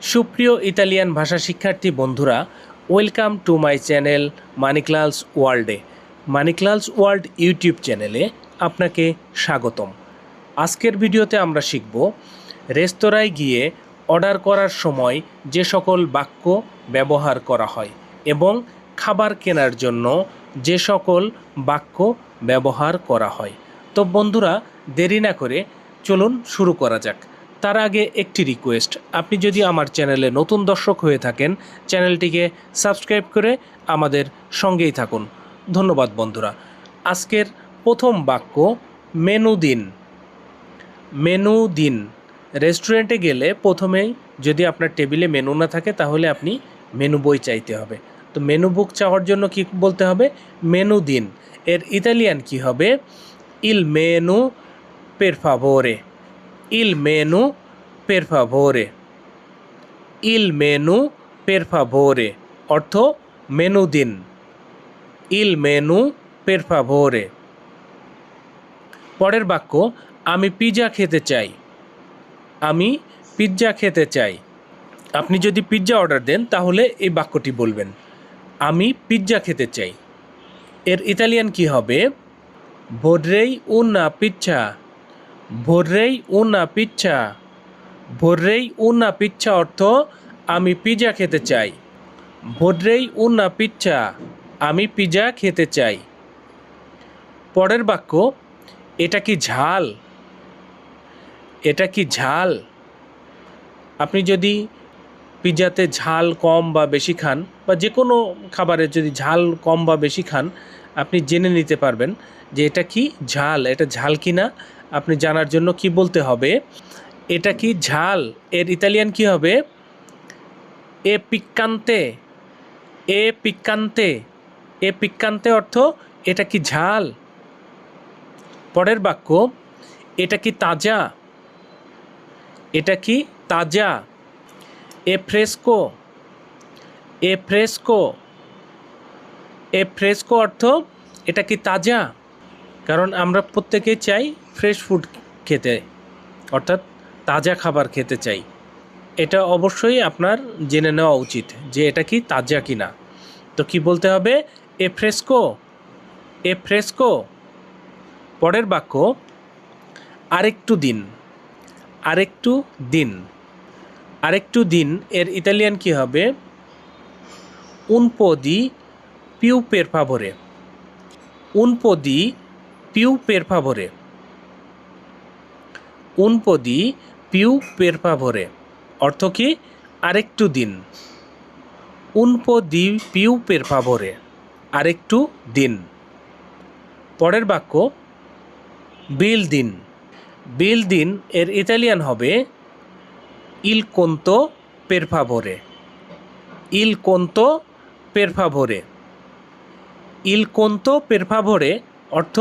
সুপ্রিয় ইতালিয়ান ভাষা শিক্ষার্থী বন্ধুরা, ওয়েলকাম টু মাই চ্যানেল মানিক্লালস ওয়ার্ল্ডে। মানিক্লালস ওয়ার্ল্ড ইউটিউব চ্যানেলে আপনাকে স্বাগতম। আজকের ভিডিওতে আমরা শিখব রেস্তোরাঁয় গিয়ে অর্ডার করার সময় যে সকল বাক্য ব্যবহার করা হয় এবং খাবার কেনার জন্য যে সকল বাক্য ব্যবহার করা হয়। তো বন্ধুরা, দেরি না করে চলুন শুরু করা যাক। তার আগে একটি রিকোয়েস্ট, আপনি যদি আমার চ্যানেলে নতুন দর্শক হয়ে থাকেন, চ্যানেলটিকে সাবস্ক্রাইব করে আমাদের সঙ্গেই থাকুন। ধন্যবাদ বন্ধুরা। আজকের প্রথম বাক্য মেনু দিন। মেনু দিন। রেস্টুরেন্টে গেলে প্রথমেই যদি আপনার টেবিলে মেনু না থাকে তাহলে আপনি মেনু বই চাইতে হবে। তো মেনু বুক চাওয়ার জন্য কি বলতে হবে? মেনু দিন। এর ইতালিয়ান কি হবে? ইল মেনু পের ফাভোরে। Il menù per favore। Il menù per favore অর্থ মেনু দিন। Il menù per favore। পরের বাক্য আমি পিৎজা খেতে চাই। আমি পিৎজা খেতে চাই। আপনি যদি পিৎজা অর্ডার দেন তাহলে এই বাক্যটি বলবেন, আমি পিৎজা খেতে চাই। এর ইতালিয়ান কি হবে? vorrei una pizza। vorrei una pizza। vorrei una pizza অর্থ আমি পিৎজা খেতে চাই। vorrei una pizza আমি পিৎজা খেতে চাই। পরের বাক্য এটা কি ঝাল? এটা কি ঝাল? আপনি যদি পিৎজাতে ঝাল কম বা বেশি খান, বা যে কোনো খাবারে যদি ঝাল কম বা বেশি খান, আপনি জেনে নিতে পারবেন যে এটা কি ঝাল। এটা ঝাল কি না আপনি জানার জন্য কি বলতে হবে? এটা কি ঝাল? এর ইতালিয়ান কি হবে? এ পিক্কান্তে। এ পিক্কান্তে। এ পিক্কান্তে অর্থ এটা কি ঝাল। পরের বাক্য এটা কি তাজা? এটা কি তাজা? এ ফ্রেস্কো। এ ফ্রেস্কো। এ ফ্রেস্কো অর্থ এটা কি তাজা। কারণ আমরা প্রত্যেকেই চাই ফ্রেশ ফুড খেতে, অর্থাৎ তাজা খাবার খেতে চাই। এটা অবশ্যই আপনার জেনে নেওয়া উচিত যে এটা কি তাজা কিনা। তো কি বলতে হবে? এ ফ্রেস্কো। এ ফ্রেস্কো। পরের বাক্য আরেকটু দিন। আরেকটু দিন। আরেকটু দিন এর ইতালিয়ান কি হবে? un po' di più per favore। un po' di più per favore। un po' di più per favore অর্থ কি? আরেকটু দিন। un po' di più per favore আরেকটু দিন। পরের বাক্য বিল দিন। বিল দিন এর ইতালিয়ান হবে il conto per favore। il conto per favore। il conto per favore অর্থ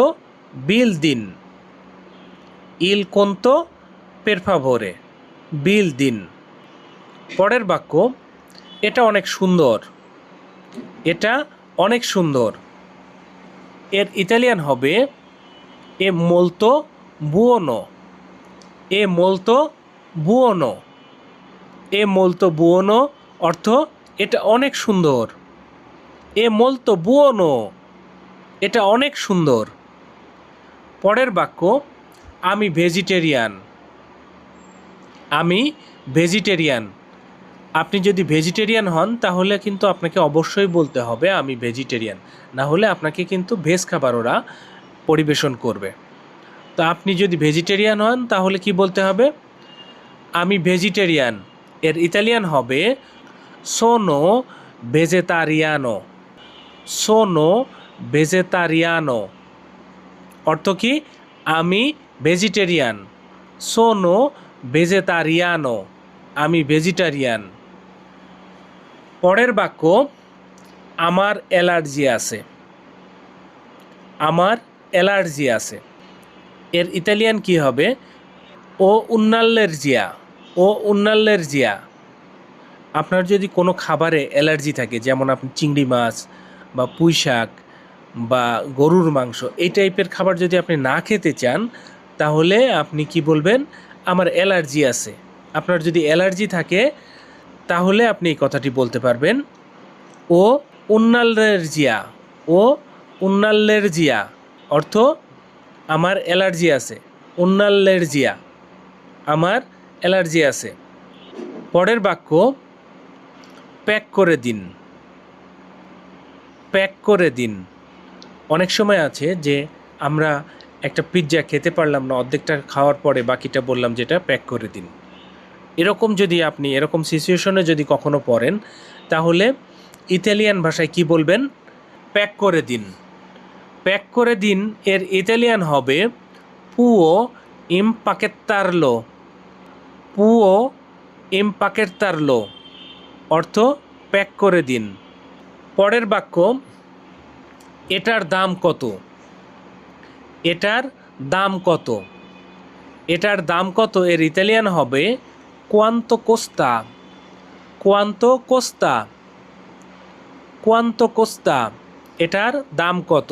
বিল দিন। il conto per favore বিল দিন। পরের বাক্য এটা অনেক সুন্দর। এটা অনেক সুন্দর এর ইতালিয়ান হবে এ মোলতো বুওনো। এ মোলতো বুওনো। এ মোলতো বুওনো অর্থ এটা অনেক সুন্দর। এ মোলতো বুওনো এটা অনেক সুন্দর। পরের বাক্য আমি ভেজিটেরিয়ান। আমি ভেজিটেরিয়ান। আপনি যদি ভেজিটেরিয়ান হন তাহলে কিন্তু আপনাকে অবশ্যই বলতে হবে আমি ভেজিটেরিয়ান, না হলে আপনাকে কিন্তু ভেজ খাবার ওরা পরিবেশন করবে। তো আপনি যদি ভেজিটেরিয়ান হন তাহলে কি বলতে হবে? আমি ভেজিটেরিয়ান। এর ইতালিয়ান হবে সোনো ভেজেতারিয়ানো। সোনো ভেজেতারিয়ানো অর্থ কি? আমি ভেজিটেরিয়ান। সোনো ভেজেতারিয়ানো আমি ভেজিটেরিয়ান। পরের বাক্য আমার অ্যালার্জি আছে। আমার অ্যালার্জি আছে এর ইতালিয়ান কি হবে? ও উন্নাল্লেরজিয়া। ও উন্নাল্লেরজিয়া। আপনার যদি কোনো খাবারে অ্যালার্জি থাকে, যেমন আপনি চিংড়ি মাছ বা পুঁই শাক বা গরুর মাংস, এই টাইপের খাবার যদি আপনি না খেতে চান তাহলে আপনি কি বলবেন? আমার অ্যালার্জি আছে। আপনার যদি অ্যালার্জি থাকে তাহলে আপনি এই কথাটি বলতে পারবেন, ও উন্নাল্লেরজিয়া, ও উন্নাল্লেরজিয়া অর্থ আমার অ্যালার্জি আছে। উন্নাল্লেরজিয়া আমার অ্যালার্জি আছে। পরের বাক্য প্যাক করে দিন। প্যাক করে দিন। অনেক সময় আছে যে আমরা একটা পিৎজা খেতে পারলাম না, অর্ধেকটা খাওয়ার পরে বাকিটা বললাম যেটা প্যাক করে দিন। এরকম যদি আপনি এরকম সিচুয়েশনে যদি কখনো পড়েন, তাহলে ইতালিয়ান ভাষায় কি বলবেন? প্যাক করে দিন। প্যাক করে দিন এর ইতালিয়ান হবে পুও ইম্পাকেত্তারলো। পুও ইম্পাকেত্তারলো অর্থ প্যাক করে দিন। পরের বাক্য এটার দাম কত? এটার দাম কত? এটার দাম কত এর ইতালিয়ান হবে কোয়ান্তো কোস্তা। কোয়ান্তো কোস্তা। কোয়ান্তো কোস্তা এটার দাম কত?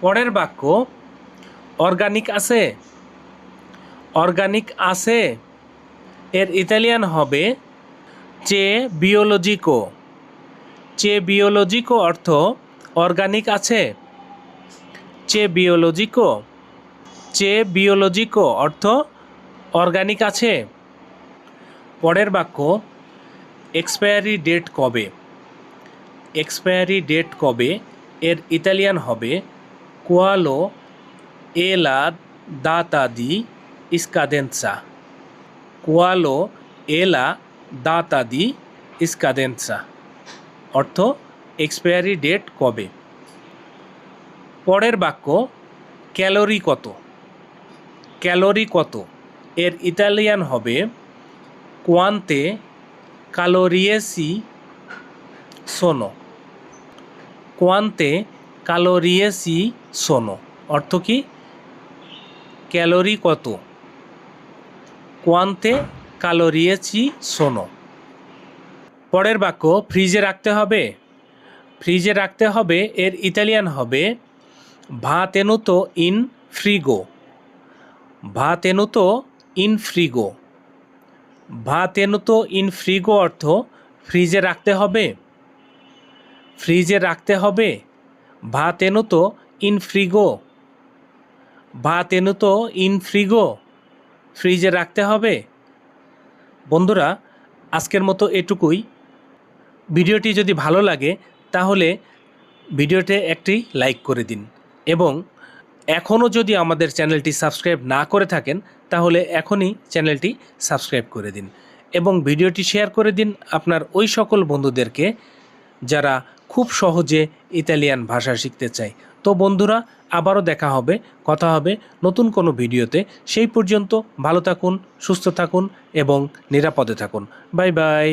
পরের বাক্য অর্গানিক আছে। অর্গানিক আছে এর ইতালিয়ান হবে চে বিওলজিকো। চে বিওলজিকো অর্থ অর্গানিক আছে। চে বিওলজিকো। চে বিওলজিকো অর্থ অর্গানিক আছে। পরের বাক্য এক্সপায়ারি ডেট কবে? এক্সপায়ারি ডেট কবে এর ইতালিয়ান হবে কোয়ালো এলা দাতা দি স্কাদেন্সা। কোয়ালো এলা দাতা দি স্কাদেন্সা অর্থ এক্সপায়ারি ডেট কবে। পরের বাক্য ক্যালোরি কত? ক্যালোরি কত এর ইতালিয়ান হবে কোয়ান্তে ক্যালোরিয়েসি সোনো। কোয়ান্তে ক্যালোরিয়েসি সোনো অর্থ কি? ক্যালোরি কত? কোয়ান্তে ক্যালোরিয়েসি সোনো। পরের বাক্য ফ্রিজে রাখতে হবে। ফ্রিজে রাখতে হবে এর ইতালিয়ান হবে ভা তেনুতো ইন ফ্রিগো। ভা তেনুতো ইন ফ্রিগো। ভা তেনুতো ইন ফ্রিগো অর্থ ফ্রিজে রাখতে হবে। ফ্রিজে রাখতে হবে। ভা তেনুতো ইন ফ্রিগো। ভা তেনুতো ইন ফ্রিগো ফ্রিজে রাখতে হবে। বন্ধুরা, আজকের মতো এটুকুই। ভিডিওটি যদি ভালো লাগে তাহলে ভিডিওতে একটি লাইক করে দিন, এবং এখনও যদি আমাদের চ্যানেলটি সাবস্ক্রাইব না করে থাকেন তাহলে এখনই চ্যানেলটি সাবস্ক্রাইব করে দিন, এবং ভিডিওটি শেয়ার করে দিন আপনার ওই সকল বন্ধুদেরকে যারা খুব সহজে ইতালিয়ান ভাষা শিখতে চায়। তো বন্ধুরা, আবারও দেখা হবে, কথা হবে নতুন কোনো ভিডিওতে। সেই পর্যন্ত ভালো থাকুন, সুস্থ থাকুন এবং নিরাপদে থাকুন। Bye bye.